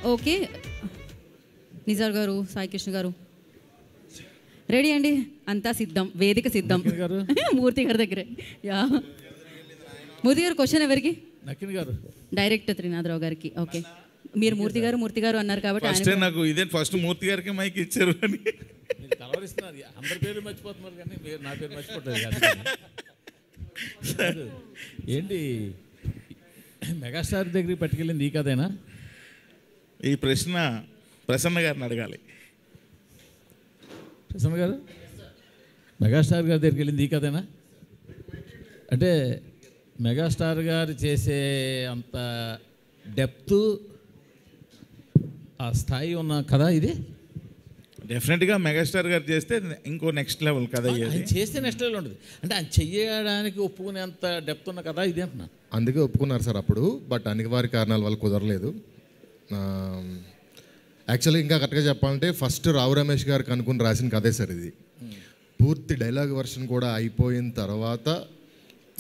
Okay, Nizar గారు, సాయికృష్ణ గారు ready అండి? అంతా సిద్ధం, వేదిక సిద్ధం. మూర్తి గారి దగ్గరే. యా, మూర్తి గారు క్వశ్చన్ ఎవరికి? నకిన్ గారు, డైరెక్టర్ త్రినాథరావు గారికి. ఓకే, మీరు మూర్తి గారు అన్నారు కాబట్టి నాకు ఇదే ఫస్ట్ మూర్తి గారికి మైక్ ఇచ్చారు అని కలవరిస్తున్నారు. అందరి పేరు మర్చిపోతున్నారు కానీ మీరు నా పేరు మర్చిపోతారు. ఏంటి మెగాస్టార్ దగ్గరికి పట్టుకెళ్ళింది ఈ కథేనా? ఈ ప్రశ్న ప్రసన్న గారిని అడగాలి. ప్రసన్న గారు, మెగాస్టార్ గారి దగ్గరికి వెళ్ళింది ఈ కథేనా? అంటే మెగాస్టార్ గారు చేసే అంత డెప్త్, ఆ స్థాయి ఉన్న కథ ఇది? డెఫినెట్గా మెగాస్టార్ గారు చేస్తే ఇంకో నెక్స్ట్ లెవెల్ కథ. ఆయన చేస్తే నెక్స్ట్ లెవెల్ ఉంటుంది. అంటే ఆయన చెయ్యడానికి ఒప్పుకునేంత డెప్త్ ఉన్న కథ ఇది అంటున్నాను. అందుకే ఒప్పుకున్నారు సార్ అప్పుడు. బట్ అనివార్య కారణాల వల్ల కుదరలేదు. యాక్చువల్లీ ఇంకా కరెక్ట్గా చెప్పాలంటే ఫస్ట్ రావు రమేష్ గారికి అనుకుని రాసిన కథే సార్ ఇది. పూర్తి డైలాగ్ వర్షన్ కూడా అయిపోయిన తర్వాత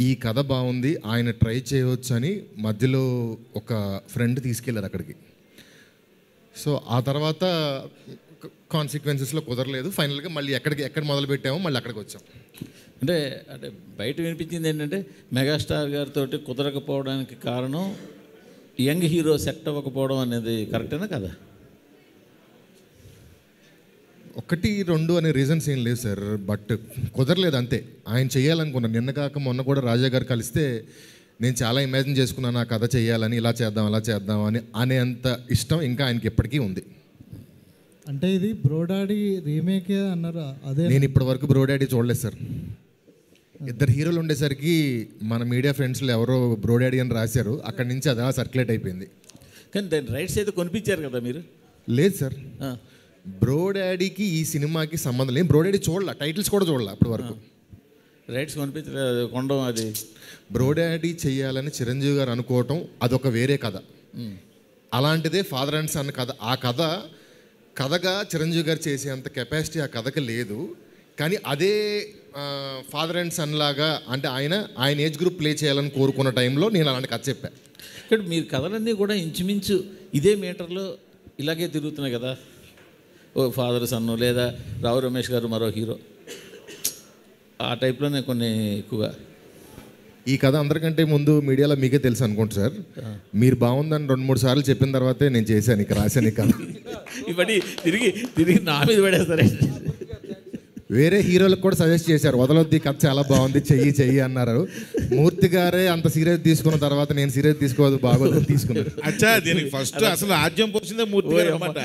ఈ కథ బాగుంది, ఆయన ట్రై చేయవచ్చు అని మధ్యలో ఒక ఫ్రెండ్ తీసుకెళ్ళారు అక్కడికి. సో ఆ తర్వాత కాన్సిక్వెన్సెస్లో కుదరలేదు. ఫైనల్గా మళ్ళీ ఎక్కడ మొదలు పెట్టామో మళ్ళీ అక్కడికి వచ్చాం. అంటే బయట వినిపించింది ఏంటంటే మెగాస్టార్ గారితో కుదరకపోవడానికి కారణం యంగ్ హీరో సెట్ అవ్వకపోవడం అనేది కరెక్టేనా కదా? 1, 2 అనే రీజన్స్ ఏం లేవు సార్. బట్ కుదరలేదు అంతే. ఆయన చేయాలనుకున్నాను. నిన్న కాక మొన్న కూడా రాజా గారు కలిస్తే నేను చాలా ఇమాజిన్ చేసుకున్నాను ఆ కథ చేయాలని, ఇలా చేద్దాం అలా చేద్దాం అని అనేంత ఇష్టం ఇంకా ఆయనకి ఎప్పటికీ ఉంది. అంటే ఇది బ్రోడాడీ రీమేకే అన్నారు. అదే నేను ఇప్పటి వరకు బ్రోడాడీ చూడలేదు సార్. 2 హీరోలు ఉండేసరికి మన మీడియా ఫ్రెండ్స్లో ఎవరో బ్రోడాడీ అని రాశారు. అక్కడి నుంచి అది అలా సర్క్యులేట్ అయిపోయింది. కానీ దాని రైట్స్ అయితే కొనిపించారు కదా మీరు? లేదు సార్, బ్రోడాడీకి ఈ సినిమాకి సంబంధం లేదు. బ్రోడాడీ చూడాల, టైటిల్స్ కూడా చూడాల అప్పటి వరకు. రైట్స్ కొనిపించలేదు, కొండం. అది బ్రోడాడీ చేయాలని చిరంజీవి గారు అనుకోవటం అదొక వేరే కథ. అలాంటిదే ఫాదర్ అండ్ సన్ కథ. ఆ కథగా చిరంజీవి గారు చేసేంత కెపాసిటీ ఆ కథకి లేదు. కానీ అదే ఫాదర్ అండ్ సన్ లాగా అంటే ఆయన ఏజ్ గ్రూప్ ప్లే చేయాలని కోరుకున్న టైంలో నేను అలాంటి కథ చెప్పాను. ఇక్కడ మీరు కథలన్నీ కూడా ఇంచుమించు ఇదే మీటర్లో ఇలాగే తిరుగుతున్నాయి కదా. ఓ ఫాదర్ సన్ను, లేదా రావు రమేష్ గారు మరో హీరో, ఆ టైప్లోనే కొన్ని ఎక్కువగా. ఈ కథ అందరికంటే ముందు మీడియాలో మీకే తెలుసు అనుకుంటా సార్. మీరు బాగుందని 2-3 సార్లు చెప్పిన తర్వాతే నేను చేశాను, ఇక రాశాను ఈ కథ. ఇవన్నీ తిరిగి నా మీద పడేస్తారే. వేరే హీరోలకు కూడా సజెస్ట్ చేశారు, వదలొద్ది కథ చాలా బాగుంది, చెయ్యి అన్నారు. మూర్తి గారే అంత సీరియస్ తీసుకున్న తర్వాత నేను సీరియస్ తీసుకోవద్దు, బాగోదు తీసుకున్నాను. అచ్చా, దీనికి ఫస్ట్ అసలు ఆద్యం పోసిందే మూర్తి గారు అన్నమాట.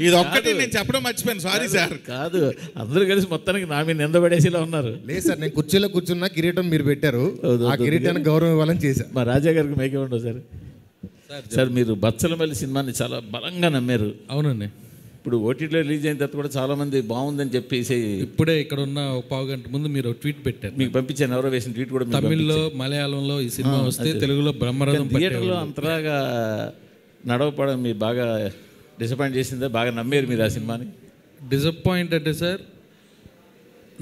ఇది ఒక్కటి నేను చెప్పడం మర్చిపోయాను, సారీ సార్. కాదు, అందరూ కలిసి మొత్తానికి నా మీద నిందపడేసిలా ఉన్నారు. లేదు సార్, నేను కుర్చీలో కూర్చున్నా, కిరీటం మీరు పెట్టారు, ఆ కిరీటానికి గౌరవం ఇవ్వాలని చేశాను. మా రాజా గారికి మైకే ఉండవు సార్. సార్ మీరు బచ్చలమల్లి సినిమాని చాలా బలంగా నమ్మారు. అవునండి. ఇప్పుడు ఓటీటీలో రిలీజ్ అయిన తర్వాత కూడా చాలా మంది బాగుందని చెప్పేసి ఇప్పుడే ఇక్కడ ఉన్న 1/2 గంట ముందు మీరు ట్వీట్ పెట్టారు, మీకు పంపించాను. ఎవరో వేసిన ట్వీట్ కూడా తమిళ్లో, మలయాళంలో ఈ సినిమా వస్తే తెలుగులో బ్రహ్మరథం. థియేటర్లో అంతలాగా నడవపడం మీరు బాగా డిసప్పాయింట్ చేసిందా? బాగా నమ్మారు మీరు ఆ సినిమాని? డిసప్పాయింట్ అంటే సార్,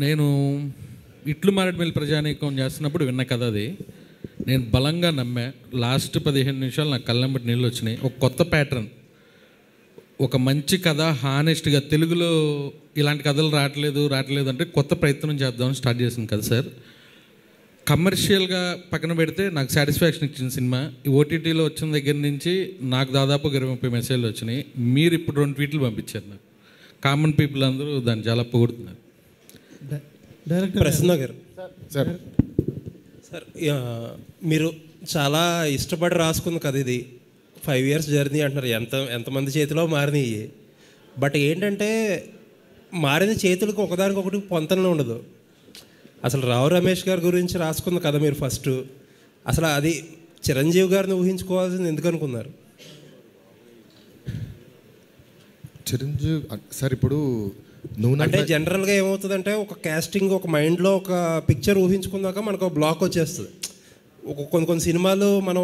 నేను ఇట్లు మారేడుమిల్లి ప్రజానీకం చేస్తున్నప్పుడు విన్న కథ అది. నేను బలంగా నమ్మా. లాస్ట్ 15 నిమిషాలు నాకు కళ్ళెంబటి నీళ్ళు వచ్చినాయి. ఒక కొత్త ప్యాటర్న్, ఒక మంచి కథ, హానెస్ట్గా తెలుగులో ఇలాంటి కథలు రావట్లేదు అంటే కొత్త ప్రయత్నం చేద్దామని స్టార్ట్ చేసింది కదా సార్. కమర్షియల్గా పక్కన పెడితే నాకు సాటిస్ఫాక్షన్ ఇచ్చిన సినిమా. ఈ ఓటీటీలో వచ్చిన దగ్గర నుంచి నాకు దాదాపు 20-30 మెసేజ్లు వచ్చినాయి. మీరు ఇప్పుడు 2 ట్వీట్లు పంపించారు నాకు. కామన్ పీపుల్ అందరూ దాన్ని చాలా పొగుడుతున్నారు. డైరెక్టర్ ప్రసన్న గారు సార్, మీరు చాలా ఇష్టపడి రాసుకుంది కదా ఇది. 5 years జర్నీ అంటున్నారు. ఎంతమంది చేతిలో మారినాయి. బట్ ఏంటంటే మారిన చేతులకు ఒకదానికొకటి పొంతనలో ఉండదు. అసలు రావు రమేష్ గారి గురించి రాసుకుంది కదా మీరు ఫస్ట్. అసలు అది చిరంజీవి గారిని ఊహించుకోవాల్సింది ఎందుకు అనుకున్నారు? చిరంజీవి సార్, ఇప్పుడు అంటే జనరల్గా ఏమవుతుందంటే ఒక కాస్టింగ్, ఒక మైండ్లో ఒక పిక్చర్ ఊహించుకున్నాక మనకు ఒక బ్లాక్ వచ్చేస్తుంది. కొన్ని సినిమాలు మనం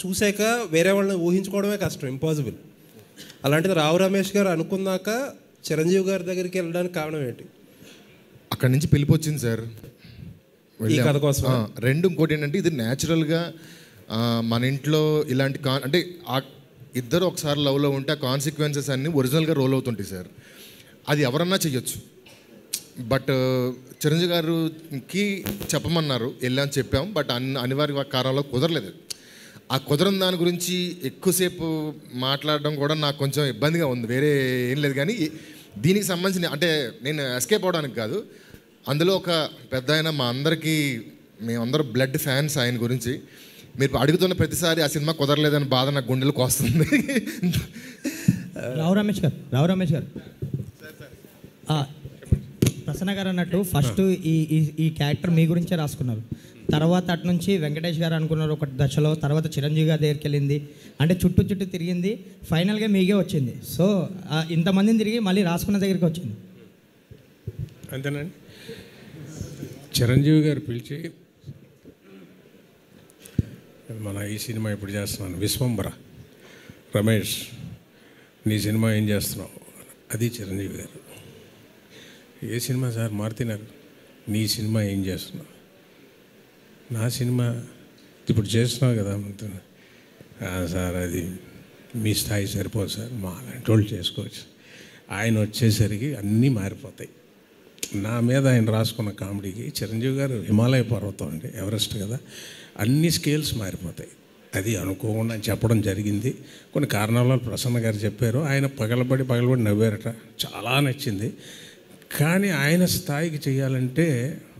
చూసాక వేరే వాళ్ళని ఊహించుకోవడమే కష్టం, ఇంపాసిబుల్. అలాంటిది రావు రమేష్ గారు అనుకున్నాక చిరంజీవి గారి దగ్గరికి వెళ్ళడానికి కారణం ఏంటి? అక్కడి నుంచి పిలిపి వచ్చింది సార్ ఈ కథ కోసం. 2 ఇంకోటి ఏంటంటే ఇది న్యాచురల్గా మన ఇంట్లో ఇలాంటి అంటే ఇద్దరు ఒకసారి లవ్లో ఉంటే ఆ కాన్సిక్వెన్సెస్ అన్నీ ఒరిజినల్గా రోల్ అవుతుంటాయి సార్. అది ఎవరన్నా చెయ్యొచ్చు. బట్ చిరంజీవి గారికి చెప్పమన్నారు, వెళ్ళామని చెప్పాం. బట్ అనివార్య కారణంలో కుదరలేదు. ఆ కుదరని దాని గురించి ఎక్కువసేపు మాట్లాడడం కూడా నాకు కొంచెం ఇబ్బందిగా ఉంది. వేరే ఏం లేదు. కానీ దీనికి సంబంధించిన అంటే నేను ఎస్కేప్ అవడానికి కాదు, అందులో ఒక పెద్ద ఆయన మా అందరికీ మేమందరం బ్లడ్ ఫ్యాన్స్ ఆయన గురించి. మీరు అడుగుతున్న ప్రతిసారి ఆ సినిమా కుదరలేదని బాధ నాకు గుండెలకు వస్తుంది. రావు రమేష్ గారు ప్రసన్న గారు అన్నట్టు ఫస్ట్ ఈ క్యారెక్టర్ మీ గురించే రాసుకున్నారు. తర్వాత అటు నుంచి వెంకటేష్ గారు అనుకున్నారు ఒక దశలో, తర్వాత చిరంజీవి గారి దగ్గరికి వెళ్ళింది, అంటే చుట్టూ తిరిగింది, ఫైనల్గా మీకే వచ్చింది. సో ఇంతమందిని తిరిగి మళ్ళీ రాసుకున్న దగ్గరికి వచ్చింది. అంతేనండి. చిరంజీవి గారు పిలిచి మన ఈ సినిమా ఇప్పుడు చేస్తున్నాను, విశ్వంబర, రమేష్ నీ సినిమా ఏం చేస్తున్నావు, అది చిరంజీవి గారు. ఏ సినిమా సార్ మారుతున్నారు, నీ సినిమా ఏం చేస్తున్నావు, నా సినిమా ఇప్పుడు చేస్తున్నావు కదా సార్, అది మీ స్థాయి సరిపోదు సార్, మా అలాంటి వాళ్ళు చేసుకోవచ్చు. ఆయన వచ్చేసరికి అన్నీ మారిపోతాయి. నా మీద ఆయన రాసుకున్న కామెడీకి చిరంజీవి గారు హిమాలయ పర్వతం అండి, ఎవరెస్ట్ కదా, అన్ని స్కేల్స్ మారిపోతాయి. అది అనుకోకుండా చెప్పడం జరిగింది. కొన్ని కారణాల ప్రసన్న గారు చెప్పారు, ఆయన పగలబడి నవ్వారట, చాలా నచ్చింది. కానీ ఆయన స్థాయికి చేయాలంటే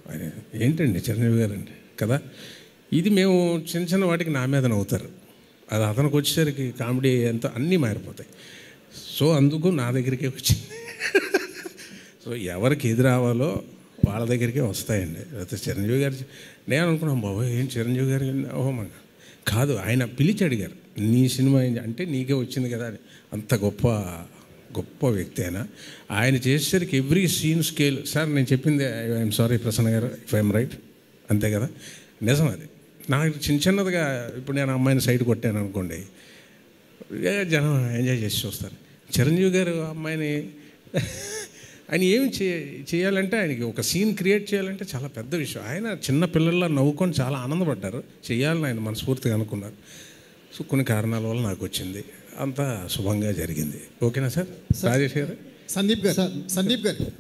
ఆయన ఏంటండి చిరంజీవి గారు అండి కదా, ఇది మేము చిన్న వాటికి నా మీద నవ్వుతారు, అది అతనికి వచ్చేసరికి కామెడీ ఎంత అన్నీ మారిపోతాయి. సో అందుకు నా దగ్గరికే వచ్చింది. సో ఎవరికి ఎది రావాలో వాళ్ళ దగ్గరికే వస్తాయండి. అయితే చిరంజీవి గారు నేను అనుకున్నాను, బాబు ఏం చిరంజీవి గారు ఓహో కాదు, ఆయన పిలిచి అడిగారు నీ సినిమా అంటే నీకే వచ్చింది కదా అని. అంత గొప్ప వ్యక్తి ఆయన చేసేసరికి ఎవ్రీ సీన్ స్కేల్. సార్ నేను చెప్పింది ఐఎమ్ సారీ ప్రసన్న గారు ఇఫ్ ఐఎమ్ రైట్, అంతే కదా, నిజం అది. నాకు చిన్నదిగా ఇప్పుడు నేను అమ్మాయిని సైడ్ కొట్టాను అనుకోండి, జనం ఎంజాయ్ చేసి చూస్తారు. చిరంజీవి గారు అమ్మాయిని ఆయన ఏమి చేయాలంటే, ఆయనకి ఒక సీన్ క్రియేట్ చేయాలంటే చాలా పెద్ద విషయం. ఆయన చిన్న పిల్లల్లో నవ్వుకొని చాలా ఆనందపడ్డారు, చేయాలని ఆయన మనస్ఫూర్తిగా అనుకున్నారు. సో కొన్ని కారణాల వల్ల నాకు వచ్చింది, అంతా శుభంగా జరిగింది. ఓకేనా సార్? రాజేష్ గారు. సందీప్ గారు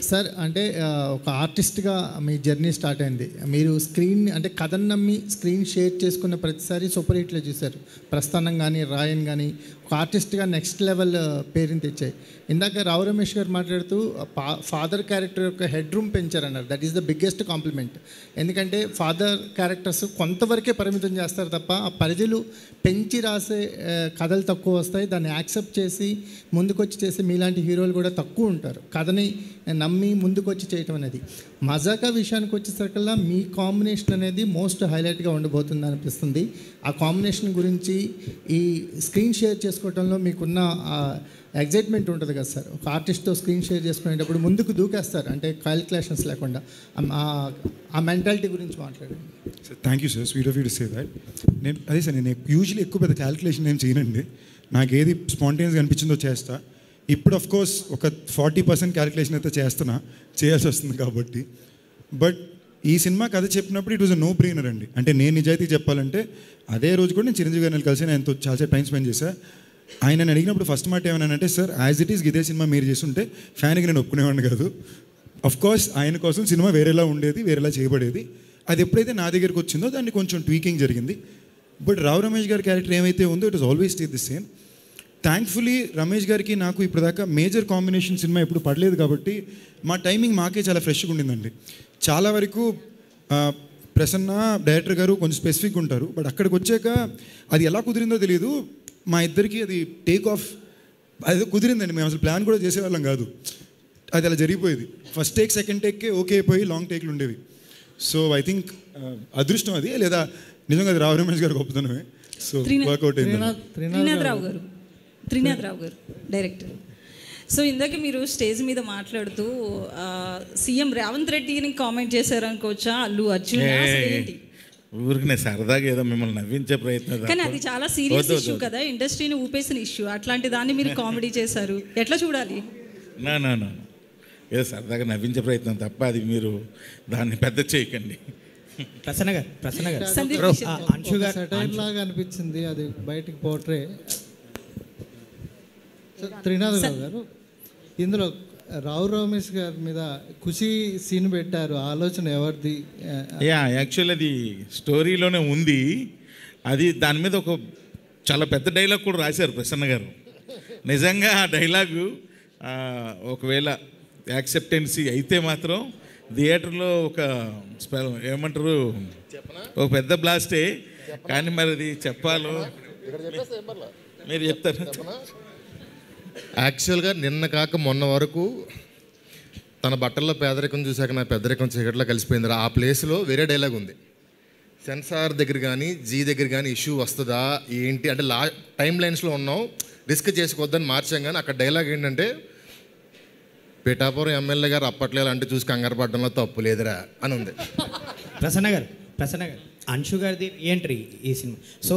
సార్ అంటే ఒక ఆర్టిస్ట్గా మీ జర్నీ స్టార్ట్ అయింది. మీరు స్క్రీన్ అంటే కథను నమ్మి స్క్రీన్ షేర్ చేసుకున్న ప్రతిసారి సూపర్ హిట్లో చూశారు. ప్రస్థానం కానీ రాయన్ కానీ ఒక ఆర్టిస్ట్గా నెక్స్ట్ లెవెల్ పేరుని తెచ్చాయి. ఇందాక రావు రమేష్ గారు మాట్లాడుతూ ఫాదర్ క్యారెక్టర్ యొక్క హెడ్ రూమ్ పెంచారన్నారు. That is the biggest compliment. ఎందుకంటే ఫాదర్ క్యారెక్టర్స్ కొంతవరకే పరిమితం చేస్తారు తప్ప ఆ పరిధులు పెంచి రాసే కథలు తక్కువ వస్తాయి. దాన్ని యాక్సెప్ట్ చేసి ముందుకొచ్చి చేసే మీలాంటి హీరోలు కూడా తక్కువ ఉంటారు. కథని నమ్మి ముందుకొచ్చి చేయటం అనేది. మజాకా విషయానికి వచ్చేసరికల్లా మీ కాంబినేషన్ అనేది మోస్ట్ హైలైట్గా ఉండబోతుంది అనిపిస్తుంది. ఆ కాంబినేషన్ గురించి ఈ స్క్రీన్ షేర్ చేసుకోవడంలో మీకున్న ఎగ్జైట్మెంట్ ఉంటుంది కదా సార్. ఒక ఆర్టిస్ట్తో స్క్రీన్ షేర్ చేసుకునేటప్పుడు ముందుకు దూకేస్తారు, అంటే క్యాలిక్యులేషన్స్ లేకుండా. ఆ మెంటాలిటీ గురించి మాట్లాడండి sir. Thank you sir, sweet of you to say that. నేను అదే సార్, నేను యూజువల్లీ ఎక్కువ పెద్ద క్యాలిక్యులేషన్ ఏం చేయనండి. నాకు ఏది స్పాంటేనియస్గా అనిపించిందో చేస్తా. ఇప్పుడు ఆఫ్ కోర్స్ ఒక 40% క్యాలిక్యులేషన్ అయితే చేయాల్సి వస్తుంది కాబట్టి. బట్ ఈ సినిమా కథ చెప్పినప్పుడు it was a no brainer అండి. అంటే నేను నిజాయితీ చెప్పాలంటే అదే రోజు కూడా నేను చిరంజీవి గారిని కలిసి ఆయనతో చాలాసేపు టైం స్పెండ్ చేశాను. ఆయన అడిగినప్పుడు ఫస్ట్ మాట ఏమన్నానంటే, సార్ యాజ్ ఇట్ ఈస్ ఇదే సినిమా మీరు చేస్తుంటే ఫ్యాన్కి నేను ఒప్పుకునేవాడిని కాదు. అఫ్ కోర్స్ ఆయన కోసం సినిమా వేరేలా ఉండేది, వేరేలా చేయబడేది. అది ఎప్పుడైతే నా దగ్గరికి వచ్చిందో దాన్ని కొంచెం ట్వీకింగ్ జరిగింది. బట్ రావు రమేష్ గారి క్యారెక్టర్ ఏమైతే ఉందో it was always stay the same. Thankfully Ramesh గారికి నాకు ఇప్పటిదాకా మేజర్ కాంబినేషన్ సినిమా ఎప్పుడు పడలేదు కాబట్టి మా టైమింగ్ మాకే చాలా ఫ్రెష్గా ఉండిందండి. చాలా వరకు ప్రసన్న డైరెక్టర్ గారు కొంచెం స్పెసిఫిక్గా ఉంటారు. బట్ అక్కడికి వచ్చాక అది ఎలా కుదిరిందో తెలియదు. మా ఇద్దరికి అది టేక్ ఆఫ్ అది కుదిరిందండి. మేము అసలు ప్లాన్ కూడా చేసేవాళ్ళం కాదు, అది అలా జరిగిపోయేది. ఫస్ట్ టేక్ సెకండ్ టేక్కే ఓకే అయిపోయి లాంగ్ టేక్లు ఉండేవి. సో ఐ థింక్ అదృష్టం అది, లేదా నిజంగా అది రావు రమేష్ గారు గొప్పతనమే. సో వర్కౌట్ అయింది. త్రినాథ్ రావు గారు డైరెక్టర్. సో ఇందాక మీరు స్టేజ్ మీద మాట్లాడుతూ సీఎం రేవంత్ రెడ్డిని కామెంట్ చేశారు అనుకోవచ్చా, అల్లు అర్జున్ ఊరికి నేను సరదాగా ఏదో మిమ్మల్ని నవ్వించే ప్రయత్నం. కానీ అది చాలా సీరియస్ ఇష్యూ కదా, ఇండస్ట్రీని ఊపేసిన ఇష్యూ. అట్లాంటి దాన్ని మీరు కామెడీ చేశారు, ఎట్లా చూడాలి? నా ఏదో సరదాగా నవ్వించే ప్రయత్నం తప్ప అది మీరు దాన్ని పెద్ద చేయకండి. ప్రసన్న గారు సందీప్ అంశు గారు సెటైర్ లాగా అనిపించింది, అది బయటికి పోట్రే. త్రినాథ్ రావు గారు, ఇందులో రావు రమేష్ గారి మీద ఖుషి సీన్ పెట్టారు, ఆలోచన ఎవరిది? యాక్చువల్లీ అది స్టోరీలోనే ఉంది. అది దాని మీద ఒక చాలా పెద్ద డైలాగ్ కూడా రాశారు ప్రసన్న గారు. నిజంగా ఆ డైలాగు ఒకవేళ యాక్సెప్టెన్సీ అయితే మాత్రం థియేటర్లో ఒక ఏమంటారు, ఒక పెద్ద బ్లాస్టే. కానీ మరి అది చెప్పాలో మీరు చెప్తారు. యాక్చువల్గా నిన్న కాక మొన్న వరకు తన బట్టల్లో పేదరికం చూశాక నా పెద్దరికం చీకట్లో కలిసిపోయింది. ఆ ప్లేస్లో వేరే డైలాగ్ ఉంది. సెన్సార్ దగ్గర కానీ జీ దగ్గర కానీ ఇష్యూ వస్తుందా ఏంటి అంటే టైం లైన్స్లో ఉన్నాం, రిస్క్ చేసుకోవద్దని మార్చాం. కానీ అక్కడ డైలాగ్ ఏంటంటే, పిఠాపురం ఎమ్మెల్యే గారు అప్పట్లో అంటే చూసి కంగారు పడడంలో తప్పు లేదురా అని ఉంది. ప్రసన్న గారు అంశు గారిది ఎంట్రీ ఈ సినిమా. సో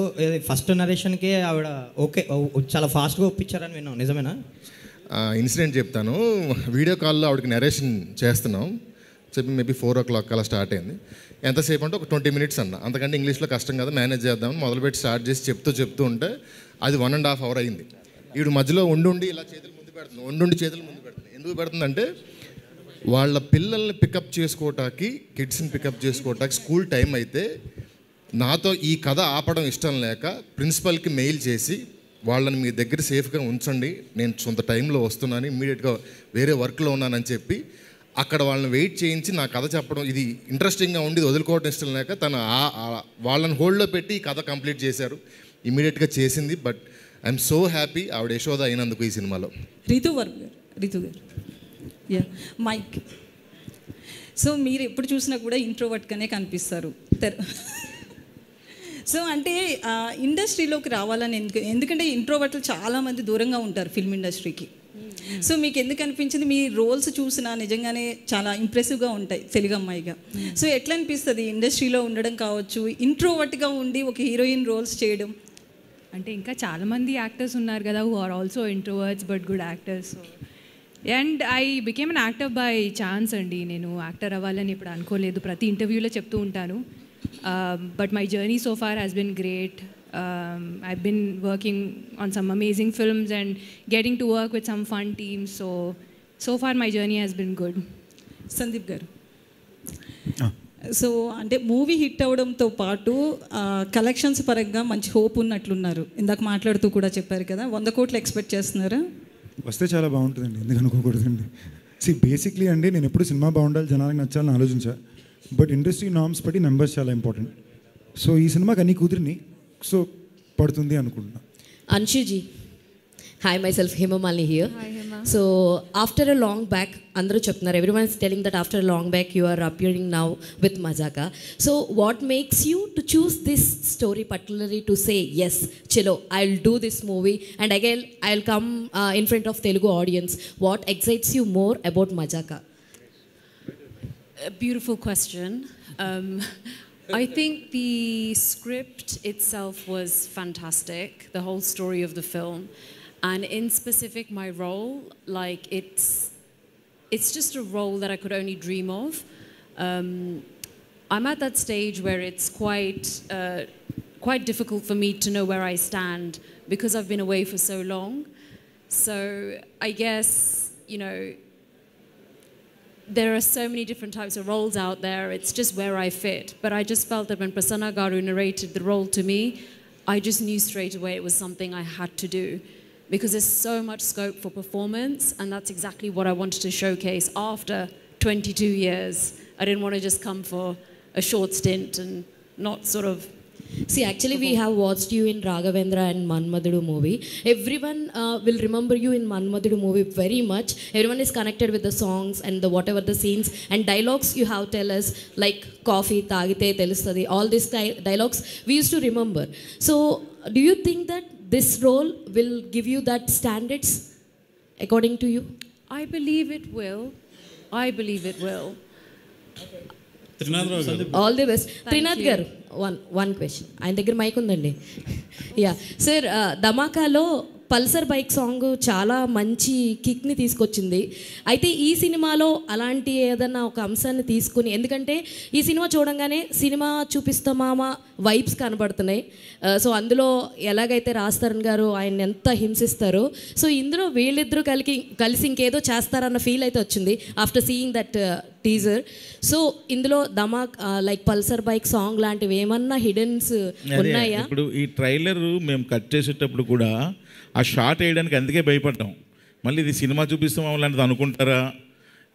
ఫస్ట్ నరేషన్కే ఆవిడ ఓకే చాలా ఫాస్ట్గా ఒప్పించారని విన్నాం, నిజమేనా? ఇన్సిడెంట్ చెప్తాను. వీడియో కాల్లో ఆవిడకి నరేషన్ చేస్తున్నాం చెప్పి మేబీ 4 o'clock అలా స్టార్ట్ అయింది. ఎంతసేపు అంటే ఒక 20 minutes అన్న, అంతకంటే ఇంగ్లీష్లో కష్టం కదా మేనేజ్ చేద్దామని మొదలుపెట్టి స్టార్ట్ చేసి చెప్తూ ఉంటే అది 1.5 hour అయింది. వీడు మధ్యలో ఉండి ఇలా చేతులు ముందు పెడుతుంది. ఎందుకు పెడుతుందంటే వాళ్ళ పిల్లల్ని పికప్ చేసుకోవటానికి, కిడ్స్ని పికప్ చేసుకోవటానికి స్కూల్ టైం అయితే నాతో ఈ కథ ఆపడం ఇష్టం లేక ప్రిన్సిపల్కి మెయిల్ చేసి వాళ్ళని మీ దగ్గర సేఫ్గా ఉంచండి, నేను సొంత టైంలో వస్తున్నాను, ఇమ్మీడియట్గా వేరే వర్క్లో ఉన్నానని చెప్పి అక్కడ వాళ్ళని వెయిట్ చేయించి నా కథ చెప్పడం, ఇది ఇంట్రెస్టింగ్గా ఉండి వదులుకోవడం ఇష్టం లేక తను వాళ్ళని హోల్డ్లో పెట్టి ఈ కథ కంప్లీట్ చేశారు. ఇమ్మీడియట్గా చేసింది. బట్ ఐఎమ్ సో హ్యాపీ ఆవిడ యశోద అయినందుకు ఈ సినిమాలో. రితు గారు యా మైక్. సో మీరు ఎప్పుడు చూసినా కూడా ఇంట్రోవర్ట్గానే కనిపిస్తారు. సో అంటే ఇండస్ట్రీలోకి రావాలని ఎందుకంటే ఇంట్రోవర్ట్లు చాలామంది దూరంగా ఉంటారు ఫిల్మ్ ఇండస్ట్రీకి. సో మీకు ఎందుకు అనిపించింది? మీ రోల్స్ చూసినా నిజంగానే చాలా ఇంప్రెసివ్గా ఉంటాయి తెలుగు అమ్మాయిగా. సో ఎట్లా అనిపిస్తుంది ఇండస్ట్రీలో ఉండడం కావచ్చు, ఇంట్రోవర్ట్గా ఉండి ఒక హీరోయిన్ రోల్స్ చేయడం? అంటే ఇంకా చాలామంది యాక్టర్స్ ఉన్నారు కదా who are also introverts but good actors. And I became an actor by chance అండి. నేను యాక్టర్ అవ్వాలని ఇప్పుడు అనుకోలేదు, ప్రతి ఇంటర్వ్యూలో చెప్తూ ఉంటాను. But my journey so far has been great. I've been working on some amazing films and getting to work with some fun teams. So far my journey has been good. Sandeep గారు, so అంటే movie hit అవడంతో పాటు collections పరంగా మంచి hope ఉన్నట్లున్నారు. ఇందాక మాట్లాడుతూ కూడా చెప్పారు కదా, 100 కోట్లు ఎక్స్పెక్ట్ చేస్తున్నారా? వస్తే చాలా బాగుంటుందండి, ఎందుకు అనుకోకూడదండి. బేసిక్లీ అండి నేను ఎప్పుడు సినిమా బాగుండాలి, జనానికి నచ్చాలని ఆలోచించా. బట్ ఇండస్ట్రీ నార్మ్స్ బట్టి నెంబర్స్ చాలా ఇంపార్టెంట్. సో ఈ సినిమాకి అన్ని కుదిరిని సో పడుతుంది అనుకుంటున్నా. Anshuji, hi, myself Hema Malini here. Hi Hema. So after a long back, andru cheptunnaru, everyone is telling that after a long back you are appearing now with Mazaka. So what makes you to choose this story particularly to say yes, chalo, I'll do this movie and again I'll come in front of Telugu audience? What excites you more about Mazaka? A beautiful question. I think the script itself was fantastic, the whole story of the film, and in specific my role, like it's just a role that I could only dream of. I'm at that stage where it's quite difficult for me to know where I stand because I've been away for so long. So I guess, you know, there are so many different types of roles out there. It's just where I fit. But I just felt that when Prasanna Garu narrated the role to me, I just knew straight away it was something I had to do because there's so much scope for performance, and that's exactly what I wanted to showcase after 22 years. I didn't want to just come for a short stint and not sort of... See, actually we have watched you in Raghavendra and Manmadudu movie. Everyone will remember you in Manmadudu movie very much. Everyone is connected with the songs and the whatever the scenes and dialogues you have tell us, like coffee tagite telustadi, all these dialogues we used to remember. So do you think that this role will give you that standards according to you? I believe it will. All the best. Trinath garu, one question. ఆయన దగ్గర mic ఉందండి. Yeah sir, ధమాకాలో Pulsar bike song చాలా మంచి కిక్ని తీసుకొచ్చింది. అయితే ఈ సినిమాలో అలాంటి ఏదన్నా ఒక అంశాన్ని తీసుకుని, ఎందుకంటే ఈ సినిమా చూడంగానే సినిమా చూపిస్తామా వైబ్స్ కనబడుతున్నాయి. సో అందులో ఎలాగైతే రాజ్ తరుణ్ గారు ఆయన ఎంత హింసిస్తారో, సో ఇందులో వీళ్ళిద్దరూ కలిసి ఇంకేదో చేస్తారన్న ఫీల్ అయితే వచ్చింది after seeing that teaser. So ఇందులో ధమాక్ లైక్ పల్సర్ బైక్ సాంగ్ లాంటివి ఏమన్నా హిడెన్స్ ఉన్నాయా? ఇప్పుడు ఈ ట్రైలర్ మేము కట్ చేసేటప్పుడు కూడా ఆ షార్ట్ వేయడానికి అందుకే భయపడ్డాం. మళ్ళీ ఇది సినిమా చూపిస్తాం అలాంటిది అనుకుంటారా,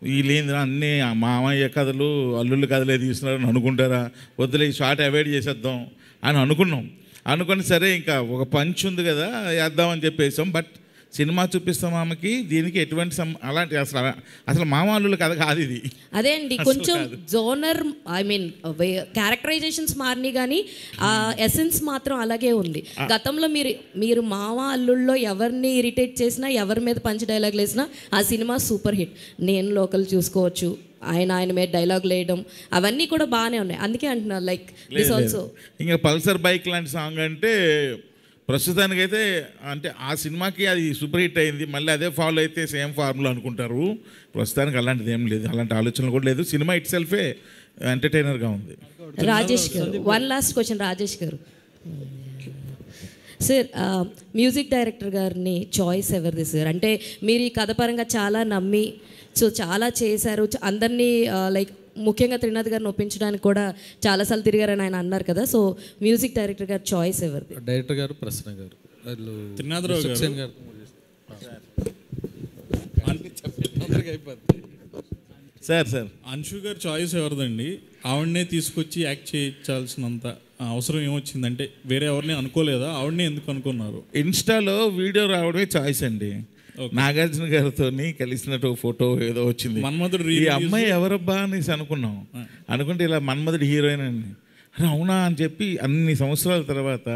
వీళ్ళేంద్రా అన్నీ మామయ్య కథలు అల్లుళ్ళు కథలే తీస్తున్నారని అనుకుంటారా, వద్దులే ఈ షార్ట్ అవాయిడ్ చేసేద్దాం అని అనుకుని సరే ఇంకా ఒక పంచ్ ఉంది కదా వేద్దామని చెప్పేసాం. బట్ సినిమా చూపిస్తాం ఆమెకి దీనికి ఎటువంటి అలాంటి అసలు మామూలు కథ కాదు ఇది. అదే అండి, కొంచెం జోనర్ ఐ మీన్ క్యారెక్టరైజేషన్స్ మారినాయి కానీ ఆ ఎసెన్స్ మాత్రం అలాగే ఉంది. గతంలో మీరు మామ అల్లుళ్ళలో ఎవరిని ఇరిటేట్ చేసినా, ఎవరి మీద పంచ్ డైలాగులు వేసినా ఆ సినిమా సూపర్ హిట్. నేను లోకల్ చూసుకోవచ్చు, ఆయన మీద డైలాగులు వేయడం అవన్నీ కూడా బాగానే ఉన్నాయి. అందుకే అంటున్నారు లైక్ దిస్ ఆల్సో. ఇంకా పల్సర్ బైక్ లాంటి సాంగ్ అంటే ప్రస్తుతానికైతే అంటే ఆ సినిమాకి అది సూపర్ హిట్ అయింది, మళ్ళీ అదే ఫాలో అయితే సేమ్ ఫార్ములా అనుకుంటారు. ప్రస్తుతానికి అలాంటిది ఏం లేదు, అలాంటి ఆలోచనలు కూడా లేదు. సినిమా ఇట్ సెల్ఫే ఎంటర్టైనర్గా ఉంది. రాజేష్ గారు, వన్ లాస్ట్ క్వశ్చన్ రాజేష్ గారు. సార్, మ్యూజిక్ డైరెక్టర్ గారిని చాయిస్ ఎవరిది సార్? అంటే మీరు ఈ కథ పరంగా చాలా నమ్మి సో చాలా చేశారు, అందరినీ లైక్ ముఖ్యంగా త్రినాథ్ గారిని ఒప్పించడానికి కూడా చాలాసార్లు తిరిగారని ఆయన అన్నారు కదా. సో మ్యూజిక్ డైరెక్టర్ గారు చాయిస్ ఎవరిది? డైరెక్టర్ గారు ప్రసన్న గారు, త్రినాథరావు గారు. సార్ అన్షు గారు చాయిస్ ఎవరిదండి? ఆవిడనే తీసుకొచ్చి యాక్ట్ చేయించాల్సినంత అవసరం ఏమొచ్చిందంటే వేరే ఎవరిని అనుకోలేదా? ఆవిడనే ఎందుకు అనుకున్నారు? ఇన్స్టాలో వీడియో రావడమే చాయిస్ అండి. నాగార్జున గారితో కలిసినట్టు ఫోటో ఏదో వచ్చింది, ఈ అమ్మాయి ఎవరబ్బా అనేసి అనుకుంటే ఇలా మన్మధుడు హీరోయిన్ అండి. అరే అవునా అని చెప్పి అన్ని సంవత్సరాల తర్వాత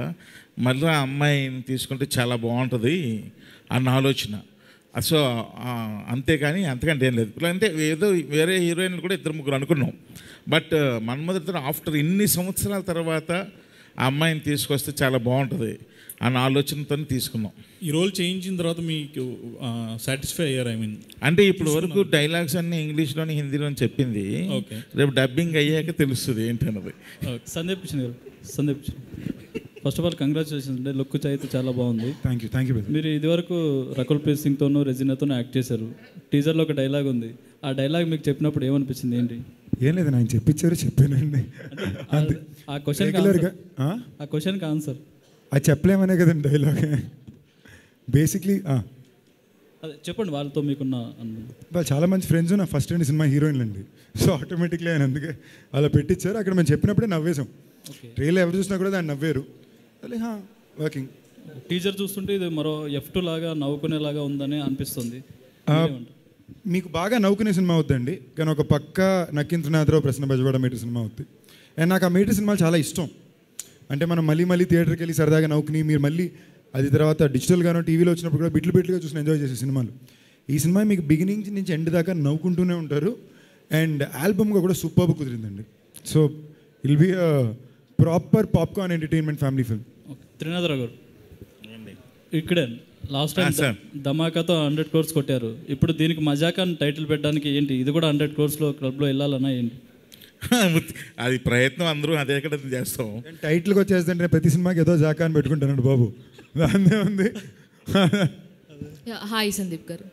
మళ్ళీ ఆ అమ్మాయిని తీసుకుంటే చాలా బాగుంటుంది అన్న ఆలోచన. సో అంతేకాని అంతకంటే ఏం లేదు. అంటే ఏదో వేరే హీరోయిన్లు కూడా 2-3 అనుకున్నాం. బట్ మన్మధుడితో ఆఫ్టర్ ఇన్ని సంవత్సరాల తర్వాత ఆ అమ్మాయిని తీసుకొస్తే చాలా బాగుంటుంది అన్న ఆలోచనతో తీసుకున్నాం. ఈ రోల్ చేయించిన తర్వాత మీకు సాటిస్ఫై అయ్యారు? ఐ మీన్ అంటే ఇప్పుడు వరకు డైలాగ్స్ అన్నీ ఇంగ్లీష్లోని హిందీలోని చెప్పింది, రేపు డబ్బింగ్ అయ్యాక తెలుస్తుంది ఏంటన్నది. సందీప్ కిషన్ గారు, ఫస్ట్ ఆఫ్ ఆల్ కంగ్రాచులేషన్స్ అండి, లుక్ అయితే చాలా బాగుంది. Thank you. మీరు ఇదివరకు రకుల్ ప్రీత్ సింగ్తోనూ రెజినాతోనూ యాక్ట్ చేశారు. టీజర్లో ఒక డైలాగ్ ఉంది, ఆ డైలాగ్ మీకు చెప్పినప్పుడు ఏమనిపించింది? ఏంటి? ఏం లేదు, ఆయన చెప్పానండి. ఆ క్వశ్చన్కి ఆన్సర్ అది చెప్పలేమనే కదండి డైలాగ్ బేసిక్లీ. అదే చెప్పండి, వాళ్ళతో మీకున్న వాళ్ళు చాలా మంచి ఫ్రెండ్స్, నా ఫస్ట్ అండ్ సినిమా హీరోయిన్లు అండి. సో ఆటోమేటిక్లీ ఆయన అందుకే అలా పెట్టించారు. అక్కడ మేము చెప్పినప్పుడే నవ్వేసాం. ట్రైలర్ ఎవరు చూసినా కూడా దాన్ని నవ్వారు. వర్కింగ్ టీజర్ చూస్తుంటే ఇది మరో F2 లాగా నవ్వుకునేలాగా ఉందని అనిపిస్తుంది. మీకు బాగా నవ్వుకునే సినిమా అవుతుందండి, కానీ ఒక పక్క నక్కిన త్రినాథరావు ప్రసన్న బెజవాడ మీటర్ సినిమా అవుతుంది. అండ్ నాకు ఆ మీటర్ సినిమాలు చాలా ఇష్టం. అంటే మనం మళ్ళీ థియేటర్కి వెళ్ళి సరదాగా నవ్వుకుని మీరు మళ్ళీ అది తర్వాత డిజిటల్గానో టీవీలో వచ్చినప్పుడు కూడా బిట్లుగా చూసి ఎంజాయ్ చేసే సినిమాలు. ఈ సినిమా మీకు బిగినింగ్ నుంచి ఎండ్ దాకా నవ్వుకుంటూనే ఉంటారు. అండ్ ఆల్బమ్గా కూడా సూపర్గా కుదిరిందండి. So will be proper popcorn entertainment family film. Trinadharao garu, ఇక్కడే లాస్ట్ టైం ధమాకాతో 100 crores కొట్టారు. ఇప్పుడు దీనికి మజాకా అని టైటిల్ పెట్టడానికి ఏంటి, ఇది కూడా 100 crores క్లబ్లో వెళ్ళాలన్నా ఏంటి? అది ప్రయత్నం, అందరూ అదే ఎక్కడ చేస్తాం. టైటిల్కి వచ్చేస్తుంటే ప్రతి సినిమాకి ఏదో జాకా అని పెట్టుకుంటానండి బాబు, దాన్నే ఉంది. Hi Sandeep garu,